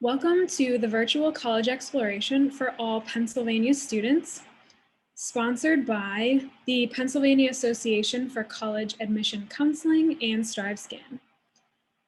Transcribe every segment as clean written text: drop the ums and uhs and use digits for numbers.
Welcome to the virtual college exploration for all Pennsylvania students, sponsored by the Pennsylvania Association for College Admission Counseling and StriveScan.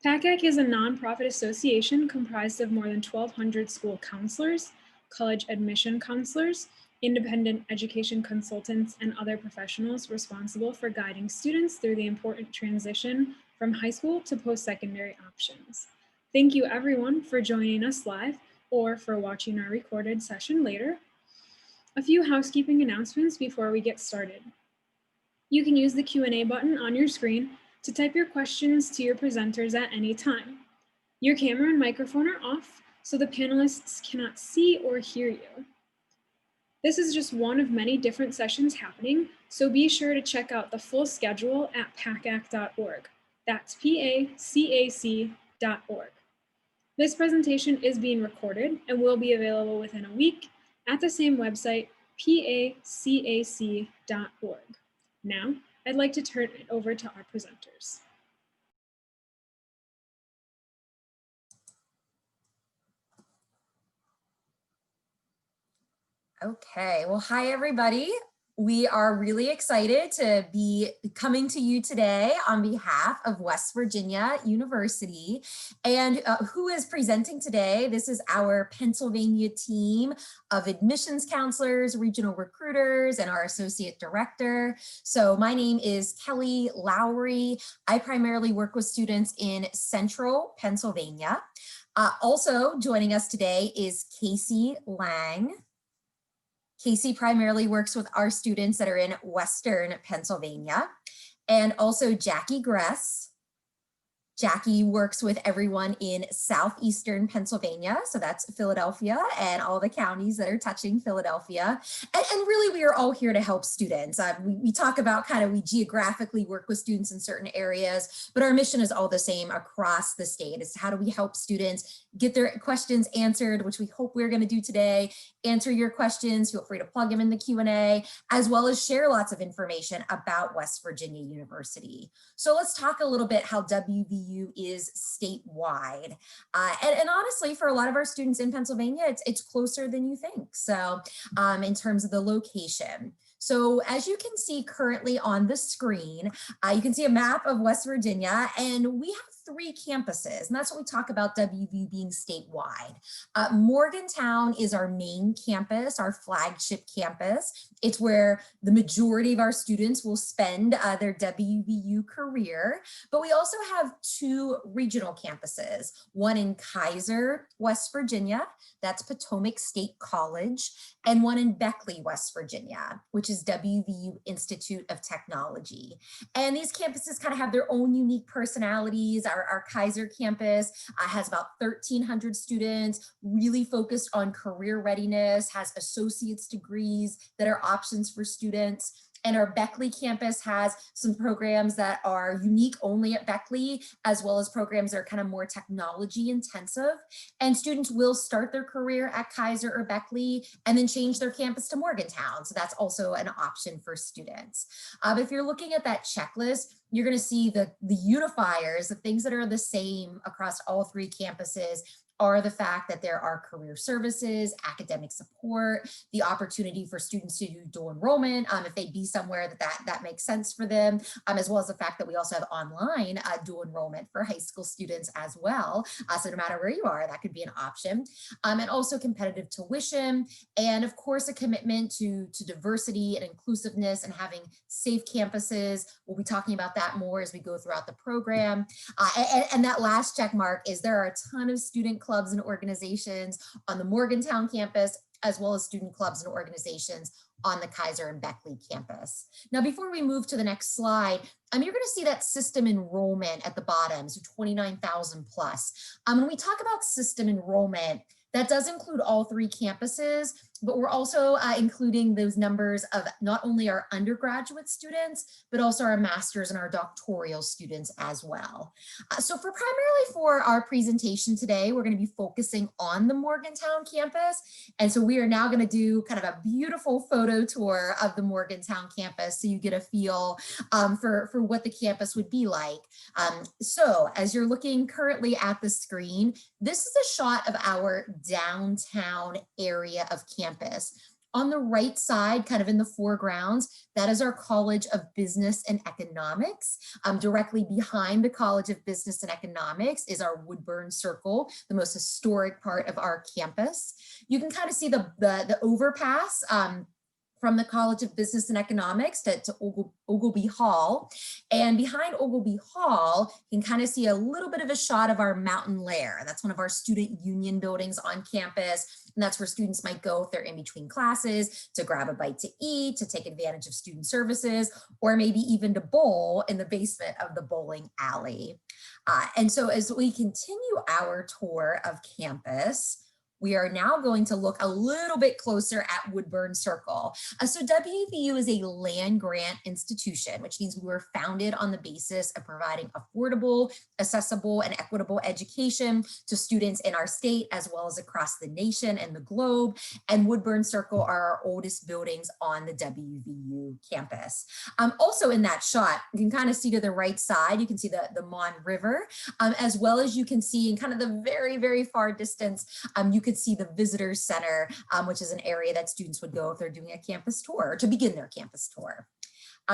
PACAC is a nonprofit association comprised of more than 1,200 school counselors, college admission counselors, independent education consultants, and other professionals responsible for guiding students through the important transition from high school to post-secondary options. Thank you everyone for joining us live or for watching our recorded session later. A few housekeeping announcements before we get started. You can use the Q&A button on your screen to type your questions to your presenters at any time. Your camera and microphone are off, so the panelists cannot see or hear you. This is just one of many different sessions happening, so be sure to check out the full schedule at pacac.org. That's PACAC.org. This presentation is being recorded and will be available within a week at the same website, pacac.org. Now, I'd like to turn it over to our presenters. Okay, well, hi everybody. We are really excited to be coming to you today on behalf of West Virginia University. And who is presenting today? This is our Pennsylvania team of admissions counselors, regional recruiters, and our associate director. So my name is Kelly Lowry. I primarily work with students in central Pennsylvania. Also joining us today is Casey Lang. Casey primarily works with our students that are in Western Pennsylvania, and also Jackie Gress. Jackie works with everyone in southeastern Pennsylvania, so that's Philadelphia and all the counties that are touching Philadelphia. And really, we are all here to help students. We talk about we geographically work with students in certain areas, but our mission is all the same across the state. It's how do we help students get their questions answered, which we hope we're going to do today. Answer your questions, feel free to plug them in the Q&A, as well as share lots of information about West Virginia University. So let's talk a little bit how WVU is statewide. And honestly, for a lot of our students in Pennsylvania, it's closer than you think. So in terms of the location. So as you can see currently on the screen, you can see a map of West Virginia, and we have 3 campuses, and that's what we talk about WVU being statewide. Morgantown is our main campus, our flagship campus. It's where the majority of our students will spend their WVU career, but we also have 2 regional campuses, one in Kaiser, West Virginia, that's Potomac State College, and one in Beckley, West Virginia, which is WVU Institute of Technology. And these campuses kind of have their own unique personalities. Our Kaiser campus has about 1,300 students, really focused on career readiness, has associate's degrees that are options for students. And our Beckley campus has some programs that are unique only at Beckley, as well as programs that are kind of more technology intensive. And students will start their career at Kaiser or Beckley and then change their campus to Morgantown. So that's also an option for students. But if you're looking at that checklist, you're going to see the unifiers, the things that are the same across all 3 campuses are the fact that there are career services, academic support, the opportunity for students to do dual enrollment if they be somewhere that makes sense for them, as well as the fact that we also have online dual enrollment for high school students as well. So no matter where you are, that could be an option. And also competitive tuition, and of course a commitment to diversity and inclusiveness and having safe campuses. We'll be talking about that more as we go throughout the program. And that last check mark is there are a ton of student clubs and organizations on the Morgantown campus, as well as student clubs and organizations on the Kaiser and Beckley campus. Now, before we move to the next slide, you're going to see that system enrollment at the bottom, so 29,000 plus. When we talk about system enrollment, that does include all 3 campuses, but we're also including those numbers of not only our undergraduate students, but also our master's and our doctoral students as well. So primarily for our presentation today, we're going to be focusing on the Morgantown campus. And so we are now going to do kind of a beautiful photo tour of the Morgantown campus so you get a feel for what the campus would be like. So as you're looking currently at the screen, this is a shot of our downtown area of campus. On the right side, kind of in the foregrounds, that is our College of Business and Economics. Directly behind the College of Business and Economics is our Woodburn Circle, the most historic part of our campus. You can kind of see the overpass from the College of Business and Economics to Ogilvie Hall. And behind Ogilvie Hall, you can kind of see a little bit of a shot of our Mountain Lair. That's one of our student union buildings on campus. And that's where students might go if they're in between classes to grab a bite to eat, to take advantage of student services, or maybe even to bowl in the basement of the bowling alley. And so as we continue our tour of campus, we are now going to look a little bit closer at Woodburn Circle. So WVU is a land grant institution, which means we were founded on the basis of providing affordable, accessible, and equitable education to students in our state, as well as across the nation and the globe. And Woodburn Circle are our oldest buildings on the WVU campus. Also in that shot, you can kind of see to the right side, you can see the Mon River, as well as you can see in kind of the very, very far distance, you could see the Visitors Center, which is an area that students would go if they're doing a campus tour or to begin their campus tour.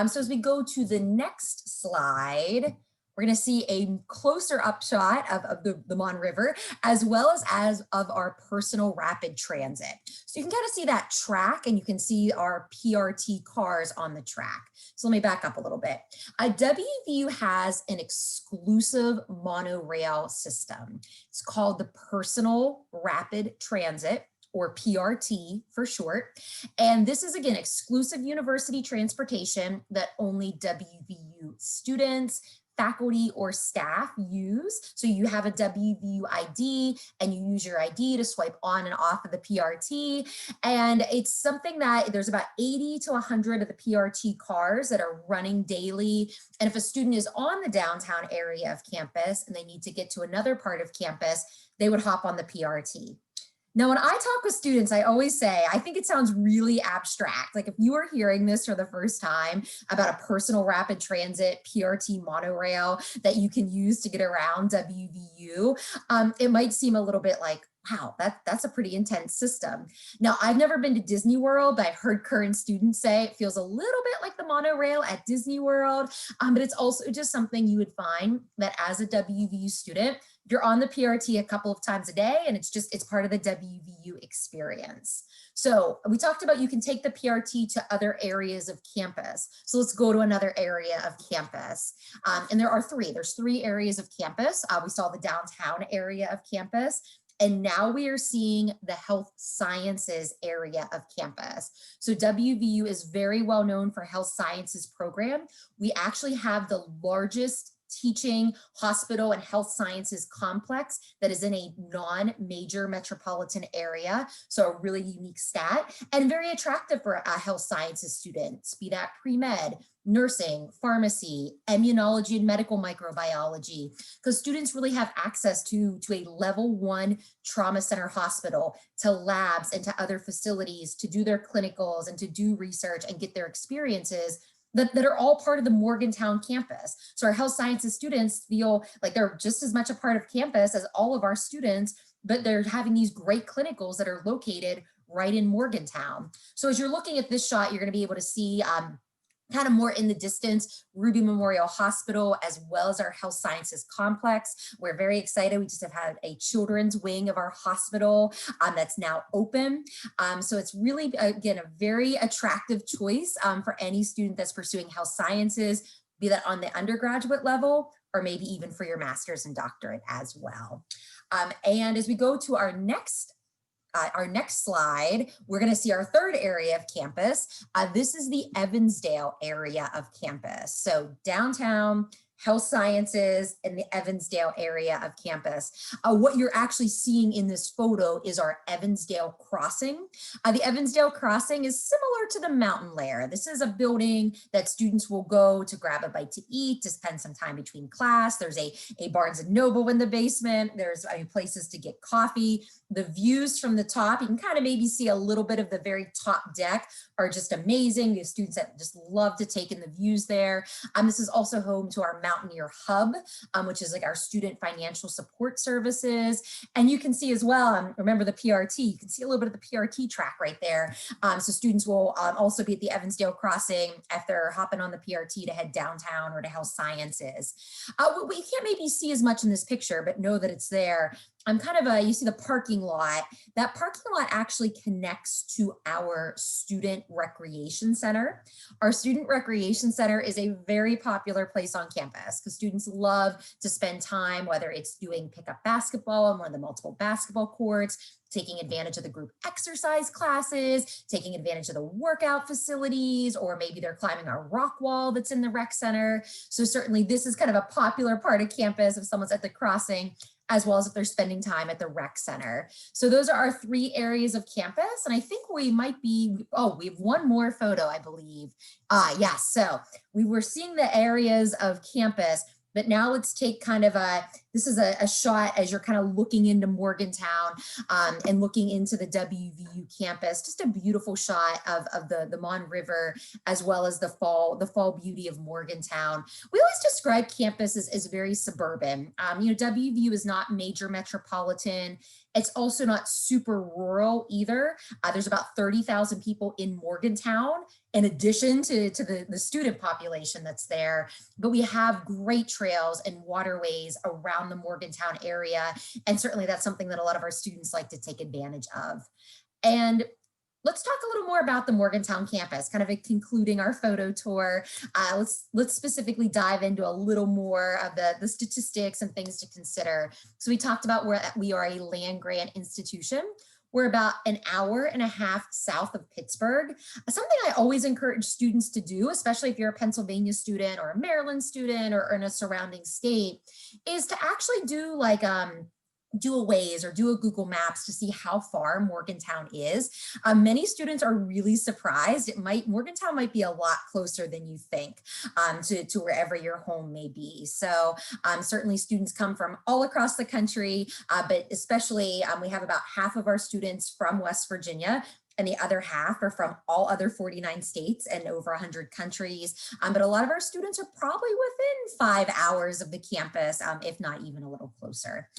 So as we go to the next slide, we're going to see a closer up shot of the Mon River, as well as of our personal rapid transit. So you can kind of see that track, and you can see our PRT cars on the track. So let me back up a little bit. WVU has an exclusive monorail system. It's called the Personal Rapid Transit, or PRT for short. And this is, again, exclusive university transportation that only WVU students, faculty, or staff use. So you have a WVU ID and you use your ID to swipe on and off of the PRT. And it's something that there's about 80 to 100 of the PRT cars that are running daily. And if a student is on the downtown area of campus and they need to get to another part of campus, they would hop on the PRT. Now, when I talk with students, I always say, I think it sounds really abstract. Like if you are hearing this for the first time about a personal rapid transit PRT monorail that you can use to get around WVU, it might seem a little bit like, wow, that's a pretty intense system. Now, I've never been to Disney World, but I've heard current students say it feels a little bit like the monorail at Disney World, but it's also just something you would find that as a WVU student, you're on the PRT a couple of times a day, and it's part of the WVU experience. So we talked about you can take the PRT to other areas of campus. So let's go to another area of campus. And there's three areas of campus. We saw the downtown area of campus. And now we are seeing the health sciences area of campus. So WVU is very well known for health sciences program. We actually have the largest teaching hospital and health sciences complex that is in a non-major metropolitan area. So a really unique stat and very attractive for health sciences students, be that pre-med, nursing, pharmacy, immunology, and medical microbiology, because students really have access to a level 1 trauma center hospital, to labs and to other facilities to do their clinicals and to do research and get their experiences that are all part of the Morgantown campus. So our health sciences students feel like they're just as much a part of campus as all of our students, but they're having these great clinicals that are located right in Morgantown. So as you're looking at this shot, you're going to be able to see kind of more in the distance, Ruby Memorial Hospital, as well as our health sciences complex. We're very excited. We just have had a children's wing of our hospital that's now open. So it's really, again, a very attractive choice for any student that's pursuing health sciences, be that on the undergraduate level, or maybe even for your master's and doctorate as well. And as we go to our next slide, we're going to see our third area of campus. This is the Evansdale area of campus. So downtown, health sciences, and the Evansdale area of campus. What you're actually seeing in this photo is our Evansdale crossing. The Evansdale crossing is similar to the mountain lair. This is a building that students will go to grab a bite to eat, to spend some time between class. There's a Barnes and Noble in the basement. There's places to get coffee. The views from the top, you can kind of maybe see a little bit of the very top deck, are just amazing. We have students that just love to take in the views there. This is also home to our Mountaineer Hub, which is like our student financial support services. And you can see as well, remember the PRT, you can see a little bit of the PRT track right there. So students will also be at the Evansdale crossing if they're hopping on the PRT to head downtown or to health sciences. What you can't maybe see as much in this picture, but know that it's there. You see the parking lot. That parking lot actually connects to our student recreation center. Our student recreation center is a very popular place on campus because students love to spend time, whether it's doing pickup basketball on one of the multiple basketball courts, taking advantage of the group exercise classes, taking advantage of the workout facilities, or maybe they're climbing our rock wall that's in the rec center. So certainly this is kind of a popular part of campus if someone's at the crossing, as well as if they're spending time at the rec center. So those are our 3 areas of campus. And I think we might be, we have one more photo, I believe. Yes, so we were seeing the areas of campus, but now let's take kind of this is a shot as you're kind of looking into Morgantown and looking into the WVU campus. Just a beautiful shot of the Mon River, as well as the fall beauty of Morgantown. We always describe campus as very suburban. WVU is not major metropolitan. It's also not super rural either. There's about 30,000 people in Morgantown, in addition to the student population that's there. But we have great trails and waterways around the Morgantown area. And certainly that's something that a lot of our students like to take advantage of. And let's talk a little more about the Morgantown campus, kind of concluding our photo tour. Let's specifically dive into a little more of the statistics and things to consider. So we talked about where we are a land grant institution. We're about an hour and a half south of Pittsburgh. Something I always encourage students to do, especially if you're a Pennsylvania student or a Maryland student or in a surrounding state, is to actually do like do a Waze or do a Google Maps to see how far Morgantown is. Many students are really surprised. Morgantown might be a lot closer than you think to wherever your home may be. So certainly students come from all across the country, but especially we have about half of our students from West Virginia, and the other half are from all other 49 states and over 100 countries. But a lot of our students are probably within 5 hours of the campus, if not even a little closer.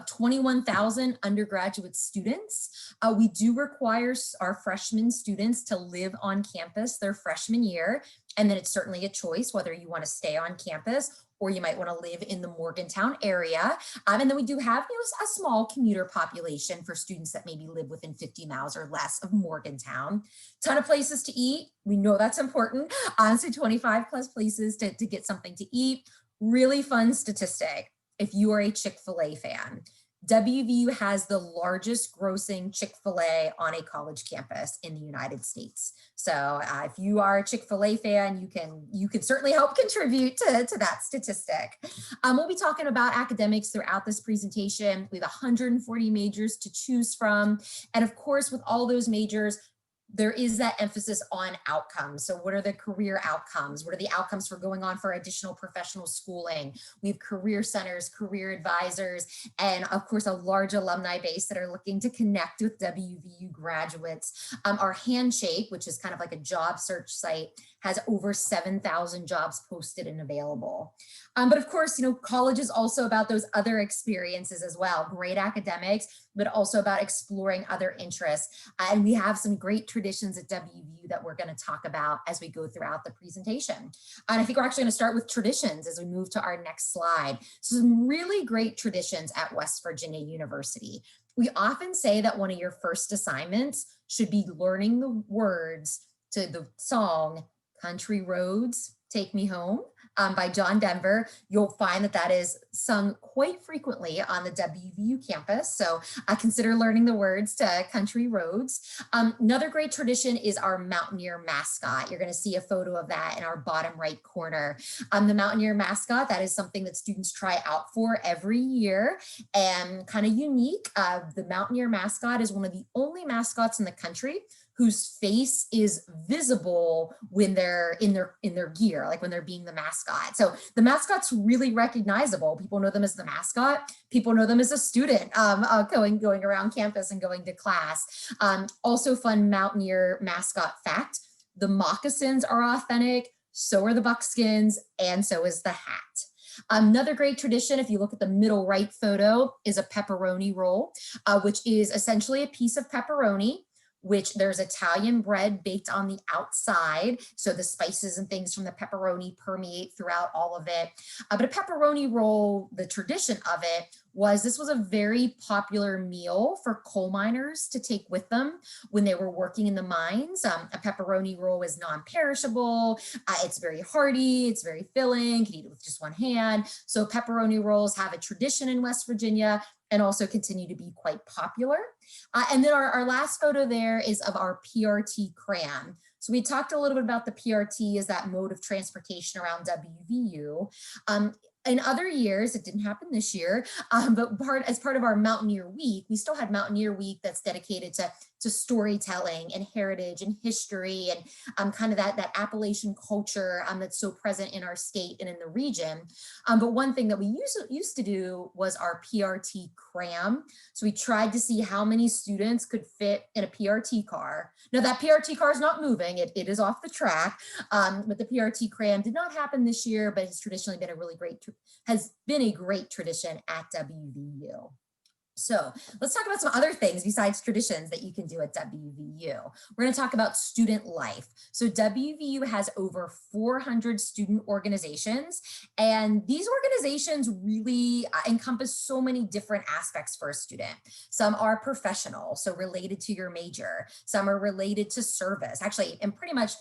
21,000 undergraduate students. We do require our freshman students to live on campus their freshman year. And then it's certainly a choice whether you want to stay on campus or you might want to live in the Morgantown area. And then we do have a small commuter population for students that maybe live within 50 miles or less of Morgantown. Ton of places to eat. We know that's important. So 25 plus places to get something to eat. Really fun statistic. If you are a Chick-fil-A fan, WVU has the largest grossing Chick-fil-A on a college campus in the United States. So if you are a Chick-fil-A fan, you can certainly help contribute to that statistic. We'll be talking about academics throughout this presentation. We have 140 majors to choose from. And of course, with all those majors, there is that emphasis on outcomes. So what are the career outcomes? What are the outcomes for going on for additional professional schooling? We have career centers, career advisors, and of course, a large alumni base that are looking to connect with WVU graduates. Our Handshake, which is kind of like a job search site, has over 7,000 jobs posted and available. But of course, college is also about those other experiences as well. Great academics, but also about exploring other interests. And we have some great traditions at WVU that we're going to talk about as we go throughout the presentation. And I think we're actually going to start with traditions as we move to our next slide. So some really great traditions at West Virginia University. We often say that one of your first assignments should be learning the words to the song Country Roads, Take Me Home by John Denver. You'll find that that is sung quite frequently on the WVU campus. So consider learning the words to Country Roads. Another great tradition is our Mountaineer mascot. You're going to see a photo of that in our bottom right corner. The Mountaineer mascot, that is something that students try out for every year and kind of unique. The Mountaineer mascot is one of the only mascots in the country whose face is visible when they're in their gear, like when they're being the mascot. So the mascot's really recognizable. People know them as the mascot. People know them as a student going around campus and going to class. Also fun Mountaineer mascot fact, the moccasins are authentic, so are the buckskins, and so is the hat. Another great tradition, if you look at the middle right photo, is a pepperoni roll, which is essentially a piece of pepperoni, which there's Italian bread baked on the outside. So the spices and things from the pepperoni permeate throughout all of it. But a pepperoni roll, the tradition of it was, this was a very popular meal for coal miners to take with them when they were working in the mines. A pepperoni roll is non-perishable. It's very hearty. It's very filling. You can eat it with just one hand. So pepperoni rolls have a tradition in West Virginia and also continue to be quite popular. And then our last photo there is of our PRT cram. So we talked a little bit about the PRT as that mode of transportation around WVU. In other years, it didn't happen this year, but as part of our Mountaineer Week, we still had Mountaineer Week that's dedicated to storytelling and heritage and history and kind of that Appalachian culture that's so present in our state and in the region. But one thing that we used to do was our PRT cram. So we tried to see how many students could fit in a PRT car. Now that PRT car is not moving, it is off the track, but the PRT cram did not happen this year, but it's traditionally been a great tradition at WVU. So let's talk about some other things besides traditions that you can do at WVU. We're going to talk about student life. So WVU has over 400 student organizations, and these organizations really encompass so many different aspects for a student. Some are professional, so related to your major. Some are related to service. Actually, and pretty much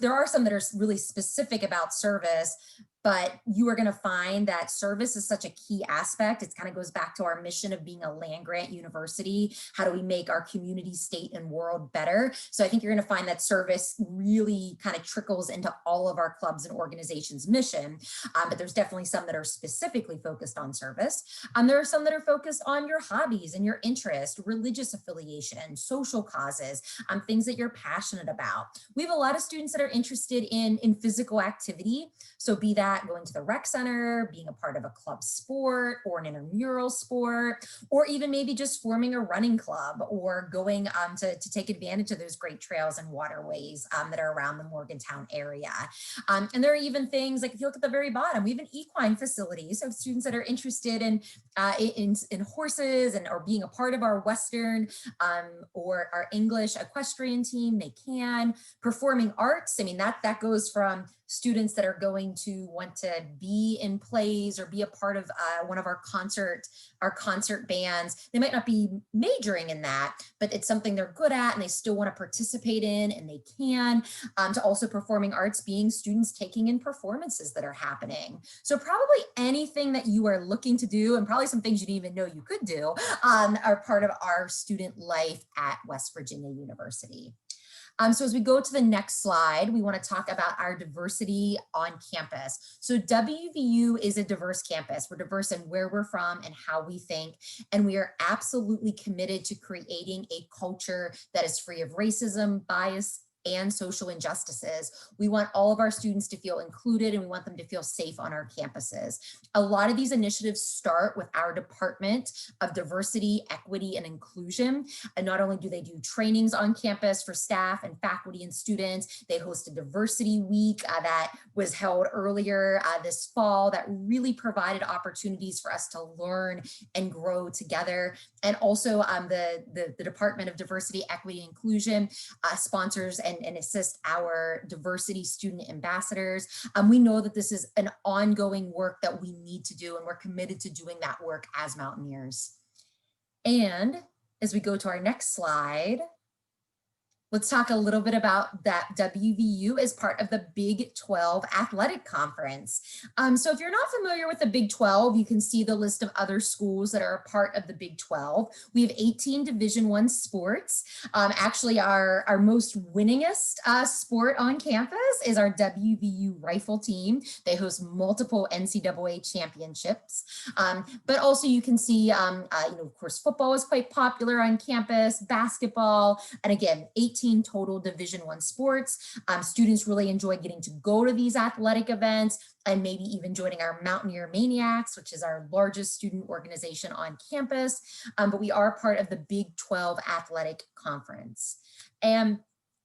there are some that are really specific about service, but you are going to find that service is such a key aspect. It kind of goes back to our mission of being a land-grant university. How do we make our community, state, and world better? So I think you're going to find that service really kind of trickles into all of our clubs and organizations' mission, but there's definitely some that are specifically focused on service. There are some that are focused on your hobbies and your interests, religious affiliation, social causes, things that you're passionate about. We have a lot of students that are interested in physical activity. So be that going to the rec center, being a part of a club sport or an intramural sport, or even maybe just forming a running club or going to take advantage of those great trails and waterways that are around the Morgantown area. And there are even things like, if you look at the very bottom, we have an equine facility. So students that are interested in horses or being a part of our Western or our English equestrian team, they can. Performing arts, I mean, that goes from students that are going to want to be in plays or be a part of one of our concert bands. They might not be majoring in that, but it's something they're good at and they still want to participate in, and they can. To also performing arts being students taking in performances that are happening. So probably anything that you are looking to do, and probably some things you didn't even know you could do, are part of our student life at West Virginia University. So as we go to the next slide, we want to talk about our diversity on campus. So WVU is a diverse campus. We're diverse in where we're from and how we think, and we are absolutely committed to creating a culture that is free of racism, bias, and social injustices. We want all of our students to feel included, and we want them to feel safe on our campuses. A lot of these initiatives start with our Department of Diversity, Equity, and Inclusion. And not only do they do trainings on campus for staff and faculty and students, they host a diversity week that was held earlier this fall that really provided opportunities for us to learn and grow together. And also the Department of Diversity, Equity, and Inclusion sponsors and assist our diversity student ambassadors. We know that this is an ongoing work that we need to do, and we're committed to doing that work as Mountaineers. And as we go to our next slide, Let's talk a little bit about that. WVU is part of the Big 12 Athletic Conference. So if you're not familiar with the Big 12, you can see the list of other schools that are a part of the Big 12. We have 18 Division I sports. Actually, our most winningest sport on campus is our WVU rifle team. They host multiple NCAA championships. But also you can see, of course, football is quite popular on campus, basketball, and again, 18 total Division I sports. Students really enjoy getting to go to these athletic events and maybe even joining our Mountaineer Maniacs, which is our largest student organization on campus. But we are part of the Big 12 Athletic Conference. And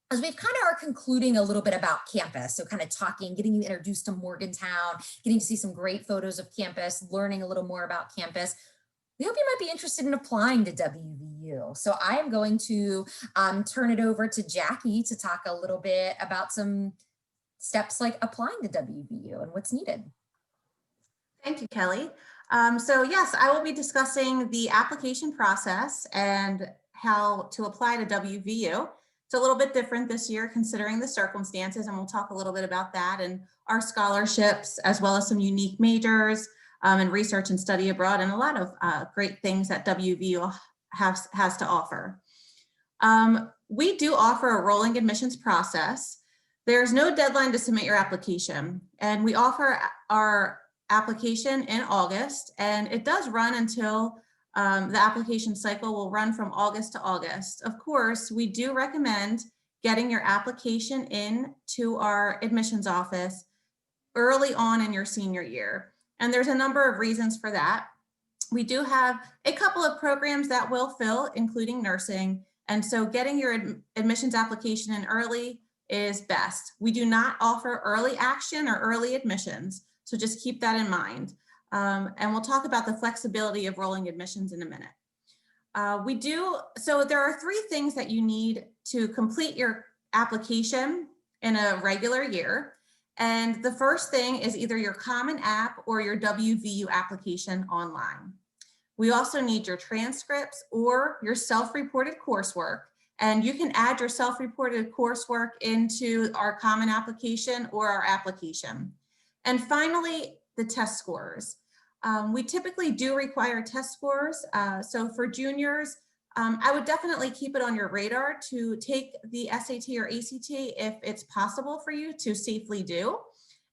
as we've kind of are concluding a little bit about campus, so kind of talking, getting you introduced to Morgantown, getting to see some great photos of campus, learning a little more about campus, we hope you might be interested in applying to WVU. So I am going to turn it over to Jackie to talk a little bit about some steps like applying to WVU and what's needed. Thank you, Kelly. So yes, I will be discussing the application process and how to apply to WVU. It's a little bit different this year considering the circumstances, and we'll talk a little bit about that and our scholarships, as well as some unique majors, and research and study abroad, and a lot of great things that WVU has to offer. We do offer a rolling admissions process. There's no deadline to submit your application, and we offer our application in August, and it does run until the application cycle will run from August to August. Of course, we do recommend getting your application in to our admissions office early on in your senior year. And there's a number of reasons for that. We do have a couple of programs that will fill, including nursing. And so getting your admissions application in early is best. We do not offer early action or early admissions. So just keep that in mind. And we'll talk about the flexibility of rolling admissions in a minute. So there are 3 things that you need to complete your application in a regular year. And the first thing is either your Common App or your WVU application online. We also need your transcripts or your self-reported coursework. And you can add your self-reported coursework into our Common Application or our application. And finally, the test scores. We typically do require test scores. So for juniors, I would definitely keep it on your radar to take the SAT or ACT if it's possible for you to safely do.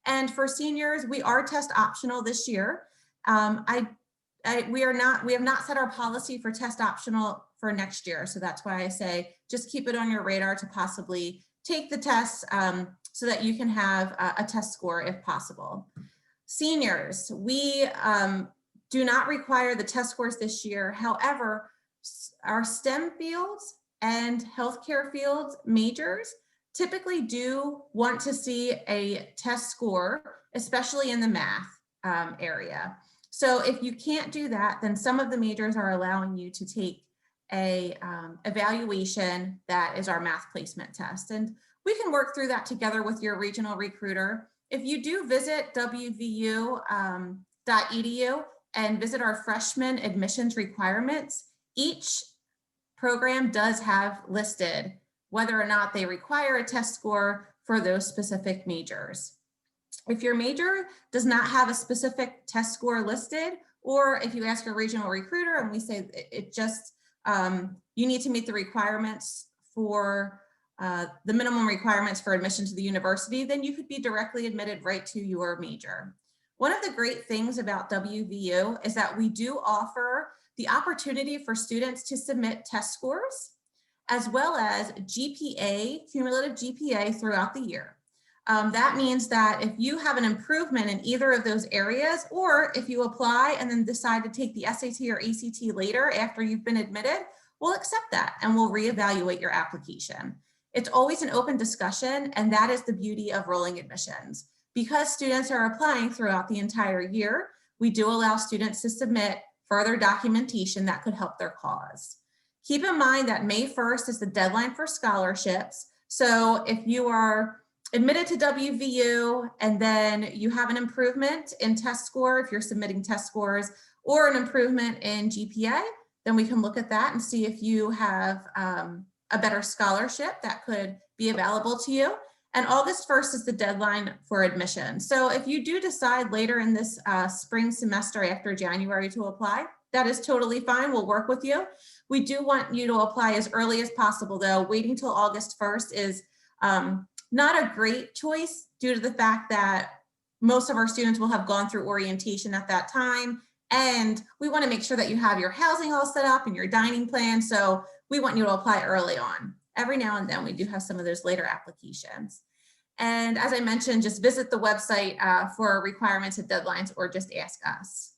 And for seniors, we are test optional this year. We have not set our policy for test optional for next year. So that's why I say just keep it on your radar to possibly take the test so that you can have a test score if possible. Seniors, we do not require the test scores this year. However, our STEM fields and healthcare fields majors typically do want to see a test score, especially in the math area. So if you can't do that, then some of the majors are allowing you to take a evaluation that is our math placement test. And we can work through that together with your regional recruiter. If you do visit wvu.edu and visit our freshman admissions requirements, each program does have listed whether or not they require a test score for those specific majors. If your major does not have a specific test score listed, or if you ask your regional recruiter and we say it just, you need to meet the requirements for the minimum requirements for admission to the university, then you could be directly admitted right to your major. One of the great things about WVU is that we do offer the opportunity for students to submit test scores, as well as GPA, cumulative GPA throughout the year. That means that if you have an improvement in either of those areas, or if you apply and then decide to take the SAT or ACT later after you've been admitted, we'll accept that and we'll reevaluate your application. It's always an open discussion, and that is the beauty of rolling admissions. Because students are applying throughout the entire year, we do allow students to submit further documentation that could help their cause. Keep in mind that May 1st is the deadline for scholarships. So if you are admitted to WVU and then you have an improvement in test score, if you're submitting test scores, or an improvement in GPA, then we can look at that and see if you have a better scholarship that could be available to you. And August 1st is the deadline for admission. So if you do decide later in this spring semester after January to apply, that is totally fine. We'll work with you. We do want you to apply as early as possible, though. Waiting till August 1st is not a great choice due to the fact that most of our students will have gone through orientation at that time. And we want to make sure that you have your housing all set up and your dining plan. So we want you to apply early on. Every now and then we do have some of those later applications. And as I mentioned, just visit the website for requirements and deadlines, or just ask us.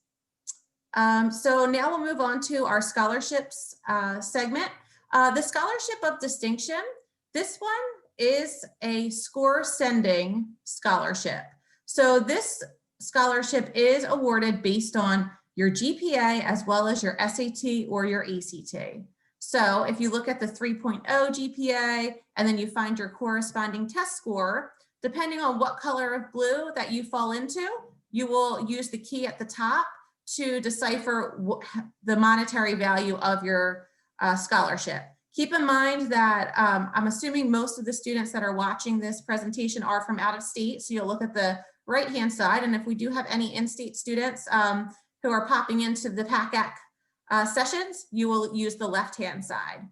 So now we'll move on to our scholarships segment. The Scholarship of Distinction, this one is a score sending scholarship. So this scholarship is awarded based on your GPA as well as your SAT or your ACT. So if you look at the 3.0 GPA and then you find your corresponding test score, depending on what color of blue that you fall into, you will use the key at the top to decipher the monetary value of your scholarship. Keep in mind that I'm assuming most of the students that are watching this presentation are from out of state. So you'll look at the right-hand side. And if we do have any in-state students who are popping into the PACAC sessions, you will use the left-hand side.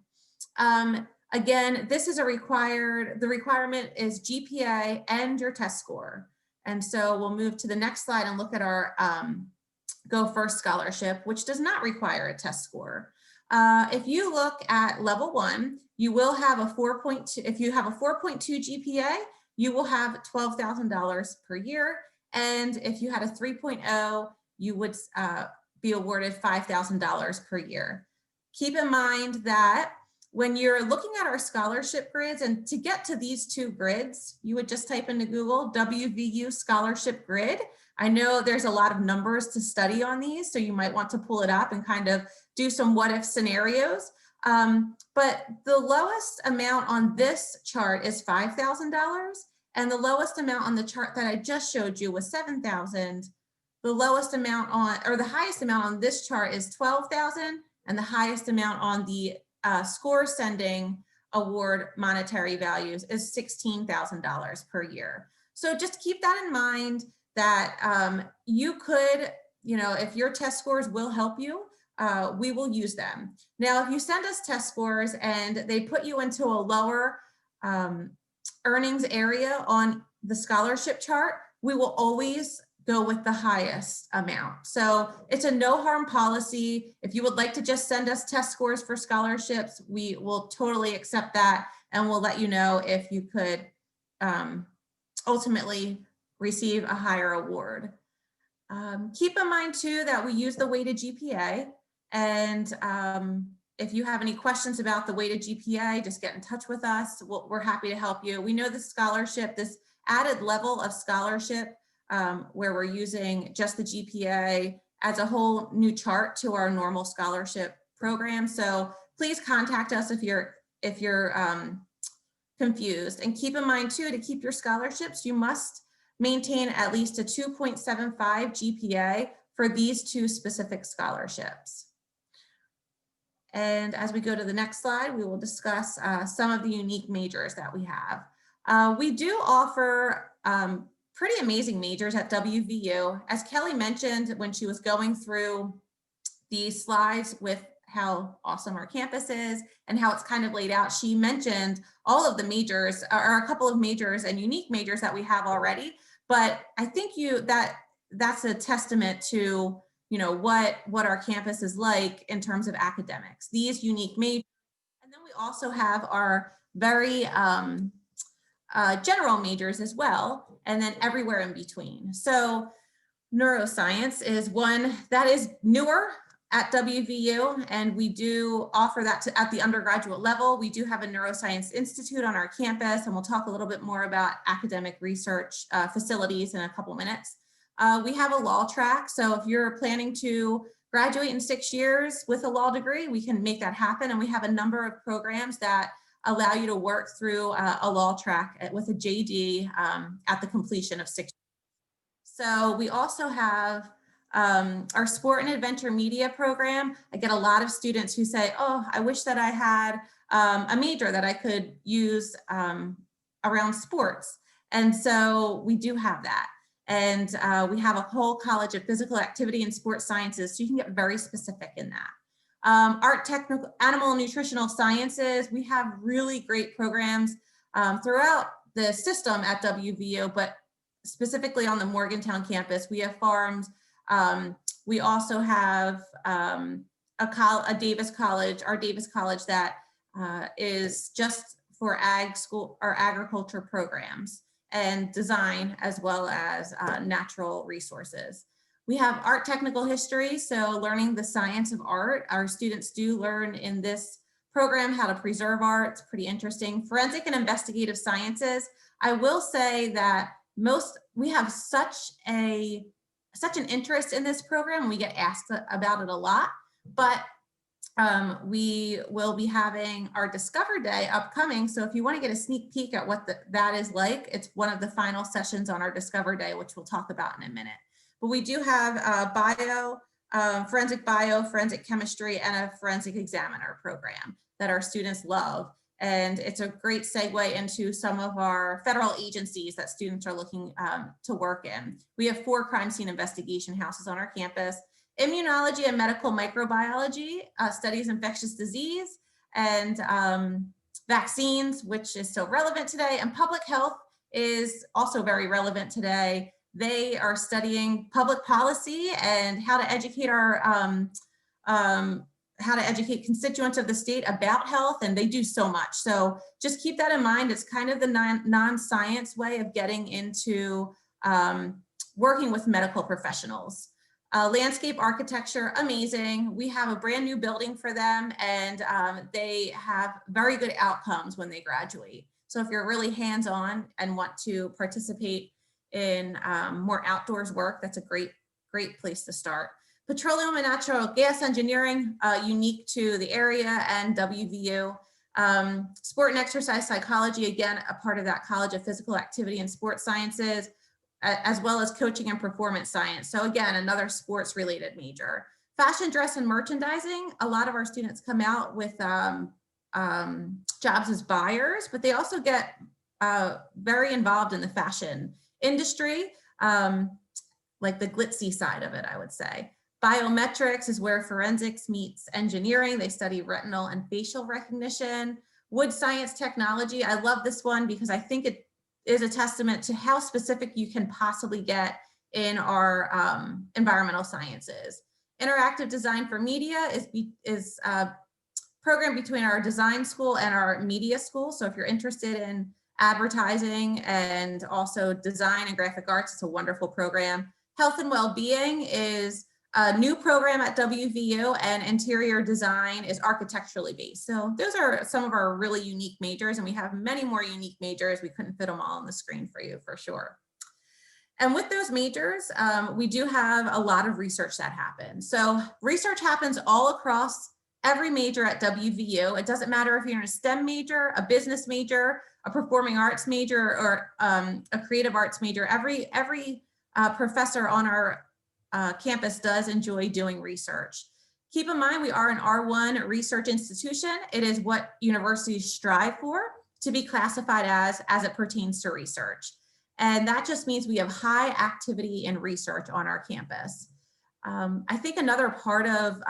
Again, this is the requirement is GPA and your test score. And so we'll move to the next slide and look at our Go First scholarship, which does not require a test score. If you look at level 1, you will have a 4.2. If you have a 4.2 GPA, you will have $12,000 per year. And if you had a 3.0, you would be awarded $5,000 per year. Keep in mind that when you're looking at our scholarship grids, and to get to these two grids, you would just type into Google WVU scholarship grid. I know there's a lot of numbers to study on these, so you might want to pull it up and kind of do some what if scenarios. But the lowest amount on this chart is $5,000, and the lowest amount on the chart that I just showed you was $7,000. The lowest amount on, or the highest amount on this chart is $12,000, and the highest amount on the score sending award monetary values is $16,000 per year. So just keep that in mind that you could, if your test scores will help you, we will use them. Now, if you send us test scores and they put you into a lower earnings area on the scholarship chart, we will always go with the highest amount. So it's a no harm policy. If you would like to just send us test scores for scholarships, we will totally accept that. And we'll let you know if you could ultimately receive a higher award. Keep in mind too, that we use the weighted GPA. And if you have any questions about the weighted GPA, just get in touch with us. We're happy to help you. We know the scholarship, this added level of scholarship, where we're using just the GPA, adds a whole new chart to our normal scholarship program. So please contact us if you're confused. And keep in mind too, to keep your scholarships, you must maintain at least a 2.75 GPA for these two specific scholarships. And as we go to the next slide, we will discuss some of the unique majors that we have. We do offer pretty amazing majors at WVU. As Kelly mentioned when she was going through these slides with how awesome our campus is and how it's kind of laid out, she mentioned all of the majors, or a couple of majors and unique majors that we have already. But I think that's a testament to what our campus is like in terms of academics, these unique majors. And then we also have our very general majors as well, and then everywhere in between. So neuroscience is one that is newer at WVU, and we do offer that at the undergraduate level. We do have a neuroscience institute on our campus, and we'll talk a little bit more about academic research facilities in a couple minutes. We have a law track, so if you're planning to graduate in 6 years with a law degree, we can make that happen, and we have a number of programs that allow you to work through a law track with a JD at the completion of 6 years. So we also have our sport and adventure media program. I get a lot of students who say, oh, I wish that I had a major that I could use around sports. And so we do have that. And we have a whole college of physical activity and sports sciences, so you can get very specific in that. Art, technical, animal, and nutritional sciences, we have really great programs throughout the system at WVU, but specifically on the Morgantown campus, we have farms. We also have a Davis College, our Davis College that is just for ag school or agriculture programs and design, as well as natural resources. We have art technical history, so learning the science of art. Our students do learn in this program how to preserve art. It's pretty interesting. Forensic and investigative sciences. I will say that we have such an interest in this program. We get asked about it a lot, but we will be having our Discover Day upcoming. So if you want to get a sneak peek at what that is like, it's one of the final sessions on our Discover Day, which we'll talk about in a minute. But we do have forensic bio, forensic chemistry, and a forensic examiner program that our students love. And it's a great segue into some of our federal agencies that students are looking to work in. We have 4 crime scene investigation houses on our campus. Immunology and medical microbiology studies infectious disease and vaccines, which is still relevant today. And public health is also very relevant today. They are studying public policy and how to educate constituents of the state about health, and they do so much. So just keep that in mind. It's kind of the non-science way of getting into working with medical professionals. Landscape architecture, amazing. We have a brand new building for them, and they have very good outcomes when they graduate. So if you're really hands-on and want to participate in more outdoors work, that's a great place to start. Petroleum and natural gas engineering, unique to the area and WVU. Sport and exercise psychology, again, a part of that College of Physical Activity and Sports Sciences, as well as coaching and performance science. So again, another sports related major. Fashion, dress, and merchandising. A lot of our students come out with jobs as buyers, but they also get very involved in the fashion industry, like the glitzy side of it, I would say. Biometrics is where forensics meets engineering. They study retinal and facial recognition. Wood science technology. I love this one because I think it is a testament to how specific you can possibly get in our environmental sciences. Interactive design for media is a program between our design school and our media school. So if you're interested in advertising and also design and graphic arts, it's a wonderful program. Health and well-being is a new program at WVU, and interior design is architecturally based. So those are some of our really unique majors, and we have many more unique majors. We couldn't fit them all on the screen for you for sure. And with those majors, we do have a lot of research that happens. So research happens all across every major at WVU. It doesn't matter if you're in a STEM major, a business major, a performing arts major, or a creative arts major. Every professor on our campus does enjoy doing research. Keep in mind, we are an R1 research institution. It is what universities strive for to be classified as it pertains to research. And that just means we have high activity in research on our campus. I think another part of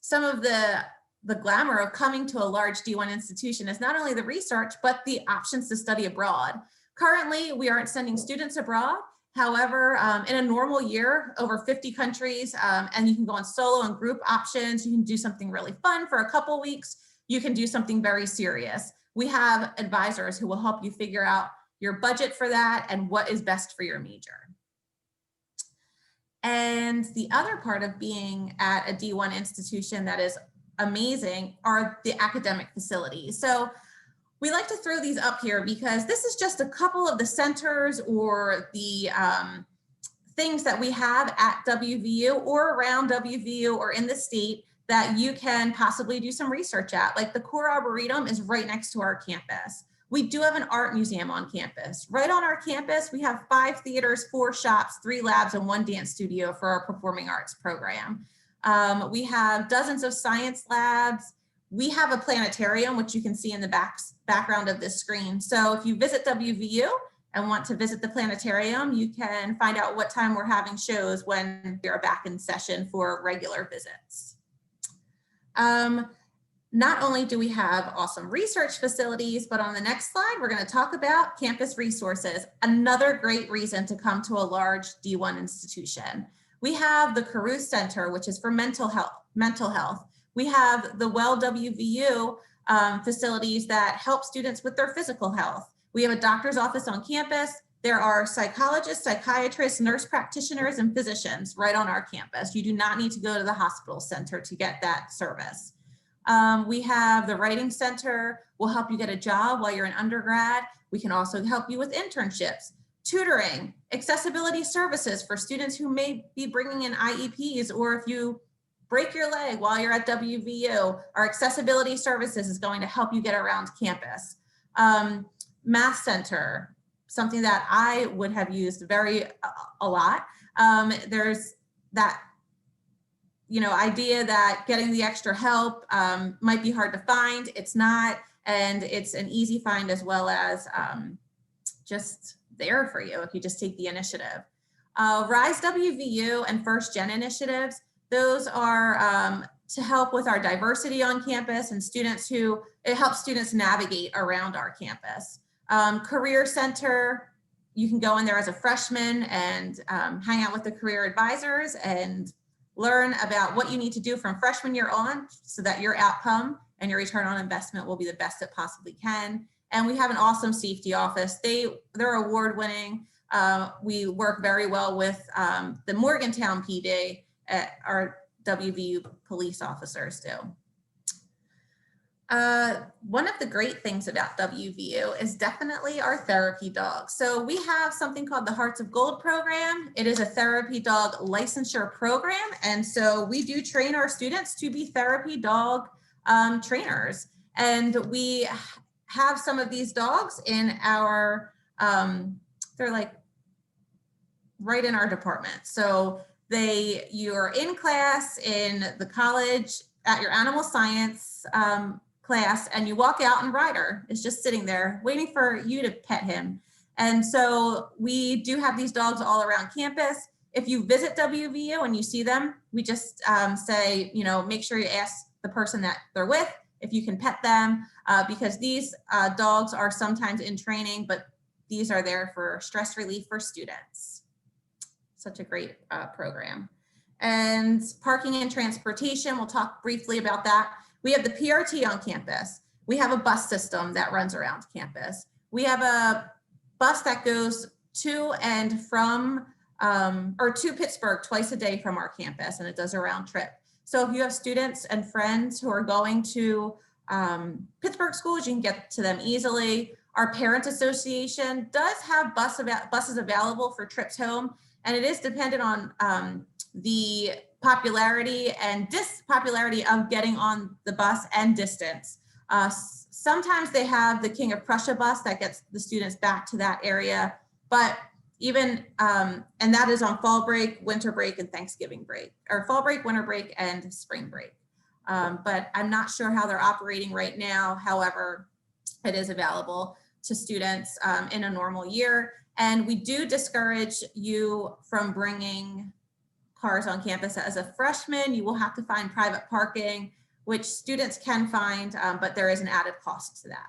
some of the glamour of coming to a large D1 institution is not only the research, but the options to study abroad. Currently, we aren't sending students abroad. However, in a normal year, over 50 countries, and you can go on solo and group options. You can do something really fun for a couple weeks. You can do something very serious. We have advisors who will help you figure out your budget for that and what is best for your major. And the other part of being at a D1 institution that is amazing are the academic facilities. So we like to throw these up here because this is just a couple of the centers or the things that we have at WVU or around WVU or in the state that you can possibly do some research at. Like the Core Arboretum is right next to our campus. We do have an art museum on campus. Right on our campus, we have 5 theaters, 4 shops, 3 labs, and 1 dance studio for our performing arts program. We have dozens of science labs. We have a planetarium, which you can see in the background of this screen. So if you visit WVU and want to visit the planetarium, you can find out what time we're having shows when we are back in session for regular visits. Not only do we have awesome research facilities, but on the next slide, we're going to talk about campus resources, another great reason to come to a large D1 institution. We have the Caruth Center, which is for mental health. We have the Well WVU facilities that help students with their physical health. We have a doctor's office on campus. There are psychologists, psychiatrists, nurse practitioners, and physicians right on our campus. You do not need to go to the hospital center to get that service. We have the Writing Center. Will help you get a job while you're an undergrad. We can also help you with internships, tutoring, accessibility services for students who may be bringing in IEPs, or if you break your leg while you're at WVU, our accessibility services is going to help you get around campus. Math Center, something that I would have used a lot. There's that idea that getting the extra help might be hard to find. It's not, and it's an easy find, as well as just there for you if you just take the initiative. Rise WVU and First Gen initiatives, those are to help with our diversity on campus and students it helps students navigate around our campus. Career Center, you can go in there as a freshman and hang out with the career advisors and learn about what you need to do from freshman year on so that your outcome and your return on investment will be the best it possibly can. And we have an awesome safety office. They're award-winning. We work very well with the Morgantown PD, our WVU police officers do. One of the great things about WVU is definitely our therapy dogs. So we have something called the Hearts of Gold program. It is a therapy dog licensure program. And so we do train our students to be therapy dog trainers. And we have some of these dogs in our, they're like right in our department. So you're in class in the college at your animal science class, and you walk out and Ryder is just sitting there waiting for you to pet him. And so we do have these dogs all around campus. If you visit WVU and you see them, we just say, make sure you ask the person that they're with if you can pet them, because these dogs are sometimes in training, but these are there for stress relief for students. Such a great program. And parking and transportation, we'll talk briefly about that. We have the PRT on campus. We have a bus system that runs around campus. We have a bus that goes to and from, or to Pittsburgh twice a day from our campus, and it does a round trip. So if you have students and friends who are going to Pittsburgh schools, you can get to them easily. Our Parent Association does have buses available for trips home, and it is dependent on the popularity and dispopularity of getting on the bus and distance. Sometimes they have the King of Prussia bus that gets the students back to that area, but even, and that is on fall break, winter break, and Thanksgiving break, or fall break, winter break, and spring break. But I'm not sure how they're operating right now. However, it is available to students in a normal year. And we do discourage you from bringing cars on campus. As a freshman, you will have to find private parking, which students can find, but there is an added cost to that.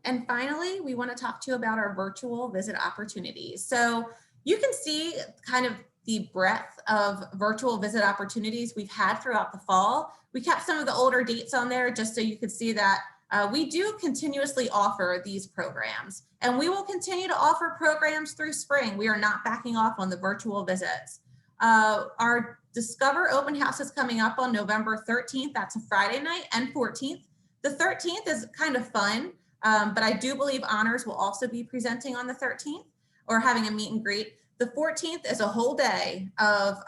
And finally, we want to talk to you about our virtual visit opportunities. So you can see kind of the breadth of virtual visit opportunities we've had throughout the fall. We kept some of the older dates on there just so you could see that we do continuously offer these programs, and we will continue to offer programs through spring. We are not backing off on the virtual visits. Our Discover Open House is coming up on November 13th. That's a Friday night, and 14th. The 13th is kind of fun, but I do believe honors will also be presenting on the 13th or having a meet and greet. The 14th is a whole day of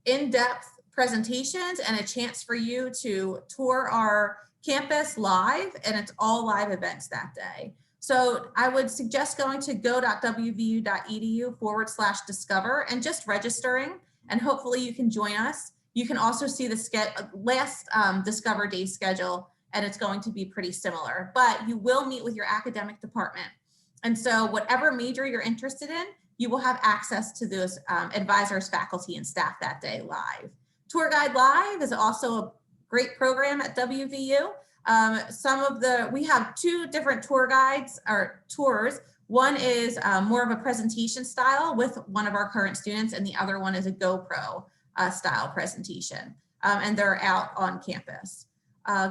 in-depth presentations and a chance for you to tour our campus live, and it's all live events that day. So I would suggest going to go.wvu.edu/discover and just registering, and hopefully you can join us. You can also see the last Discover Day schedule, and it's going to be pretty similar, but you will meet with your academic department. And so whatever major you're interested in, you will have access to those advisors, faculty, and staff that day live. Tour Guide Live is also a great program at WVU. We have two different tour guides or tours. One is more of a presentation style with one of our current students, and the other one is a GoPro style presentation. And they're out on campus.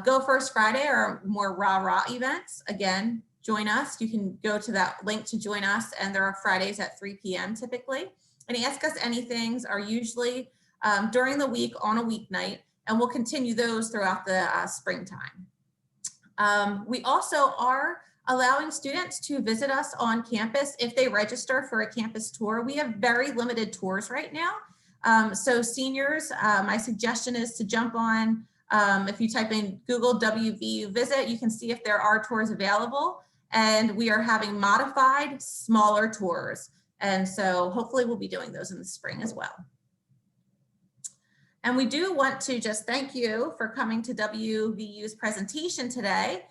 Go First Friday are more rah-rah events. Again, join us. You can go to that link to join us, and there are Fridays at 3 p.m. typically. And Ask Us Anythings are usually during the week on a weeknight, and we'll continue those throughout the springtime. We also are allowing students to visit us on campus if they register for a campus tour. We have very limited tours right now. So seniors, my suggestion is to jump on, if you type in Google WVU visit, you can see if there are tours available. And we are having modified, smaller tours. And so hopefully we'll be doing those in the spring as well. And we do want to just thank you for coming to WVU's presentation today.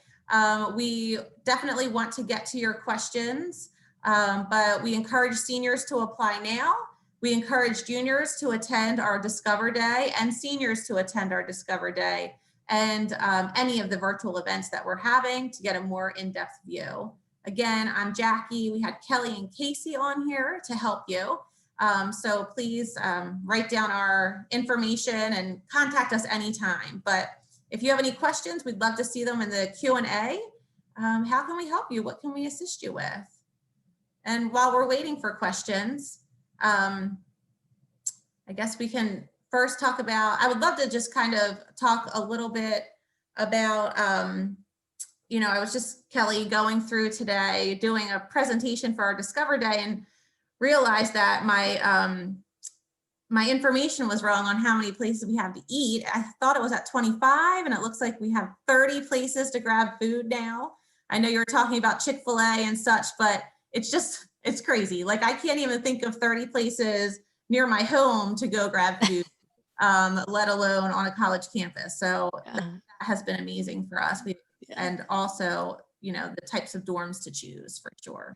We definitely want to get to your questions, but we encourage seniors to apply now. We encourage juniors to attend our Discover Day and seniors to attend our Discover Day and any of the virtual events that we're having to get a more in-depth view. Again, I'm Jackie. We had Kelly and Casey on here to help you. So please write down our information and contact us anytime. But if you have any questions, we'd love to see them in the Q&A. How can we help you? What can we assist you with? And while we're waiting for questions, I guess we can first talk about, I would love to just kind of talk a little bit about, I was just, Kelly, going through today, doing a presentation for our Discover Day and realized that my information was wrong on how many places we have to eat. I thought it was at 25, and it looks like we have 30 places to grab food now. I know you're talking about Chick-fil-A and such, but it's crazy. Like, I can't even think of 30 places near my home to go grab food, let alone on a college campus. So that has been amazing for us. And also, the types of dorms to choose for sure.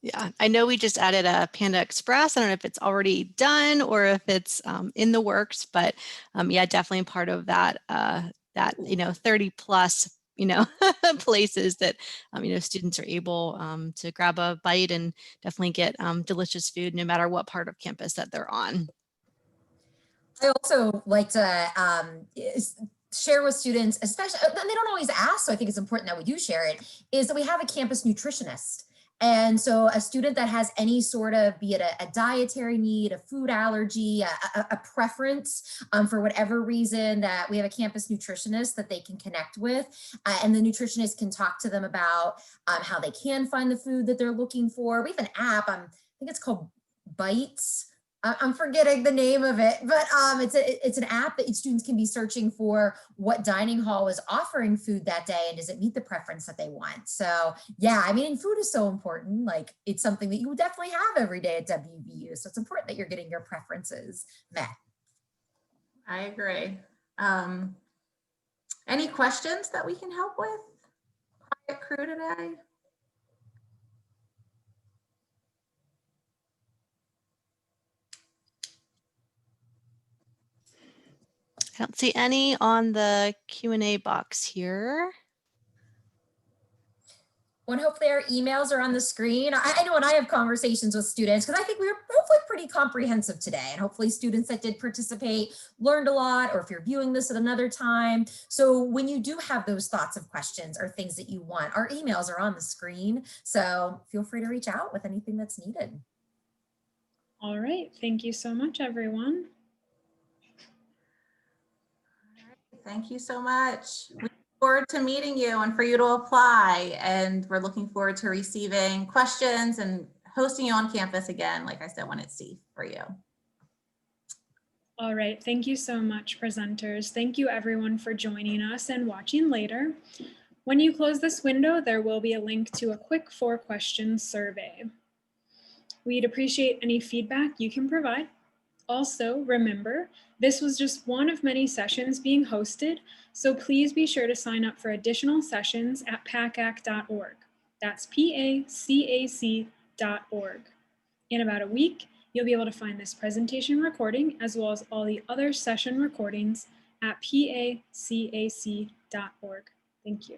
Yeah, I know we just added a Panda Express. I don't know if it's already done or if it's in the works, but yeah, definitely part of that, 30 plus, places that, students are able to grab a bite and definitely get delicious food no matter what part of campus that they're on. I also like to share with students, especially, and they don't always ask, so I think it's important that we do share it, is that we have a campus nutritionist. And so a student that has any sort of, be it a dietary need, a food allergy, a preference for whatever reason, that we have a campus nutritionist that they can connect with. And the nutritionist can talk to them about how they can find the food that they're looking for. We have an app, I think it's called Bites. I'm forgetting the name of it, but it's an app that students can be searching for what dining hall is offering food that day and does it meet the preference that they want. So yeah, I mean, food is so important. Like, it's something that you would definitely have every day at WVU. So it's important that you're getting your preferences met. I agree. Any questions that we can help with? Quiet crew today? I don't see any on the Q&A box here. Well, hopefully our emails are on the screen. I know when I have conversations with students, because I think we were hopefully pretty comprehensive today, and hopefully students that did participate learned a lot, or if you're viewing this at another time. So when you do have those thoughts of questions or things that you want, our emails are on the screen. So feel free to reach out with anything that's needed. All right, thank you so much, everyone. Thank you so much. We look forward to meeting you and for you to apply. And we're looking forward to receiving questions and hosting you on campus again, like I said, when it's safe for you. All right, thank you so much, presenters. Thank you everyone for joining us and watching later. When you close this window, there will be a link to a quick 4-question survey. We'd appreciate any feedback you can provide. Also, remember, this was just one of many sessions being hosted, so please be sure to sign up for additional sessions at pacac.org. That's PACAC.org. In about a week, you'll be able to find this presentation recording as well as all the other session recordings at pacac.org. Thank you.